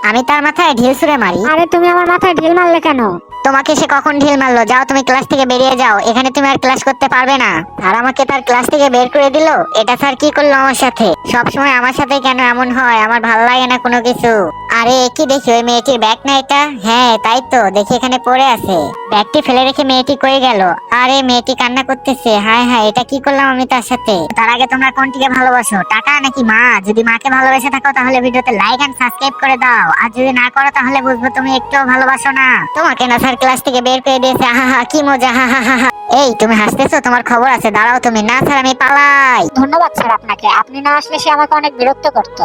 আমি তার মাথায় ঢিল ছুঁড়ে মারি। আরে তুমি আমার মাথায় ঢিল মারলে কেন? তোমাকে সে কখন ঢিল মারলো? যাও তুমি ক্লাস থেকে বেরিয়ে যাও, এখানে তুমি আর ক্লাস করতে পারবে না। আর আমাকে তার ক্লাস থেকে বের করে দিল। এটা স্যার কি করলো আমার সাথে? সবসময় আমার সাথে কেন এমন হয়? আমার ভালো লাগে না কোনো কিছু। আরে কি দেখি, ওই মেয়েটির ব্যাগ না এটা? হ্যাঁ তাই তো, দেখি এখানে পড়ে আছে। ব্যাগটি ফেলে রেখে মেয়েটি কই গেল? আরে মেয়েটি কান্না করতেছে। হায় হায়, এটা কি করলাম আমি তার সাথে? তার আগে তোমরা কোনটিকে ভালোবাসো, টাকা নাকি মা? যদি মাকে ভালোবেসে থাকো তাহলে ভিডিওতে লাইক এন্ড সাবস্ক্রাইব করে দাও, আর যদি না করো তাহলে বুঝবো তুমি একটুও ভালোবাসো না। তোমাকে না স্যার ক্লাস থেকে বের করে দিয়েছে। হা হা, কি মজা, হা হা হা হা। এই তুমি হাসতেছো, তোমার খবর আছে, দাঁড়াও তুমি। না স্যার আমি পালাই। ধন্যবাদ স্যার আপনাকে, আপনি না আসলে সে আমাকে অনেক বিরক্ত করতো।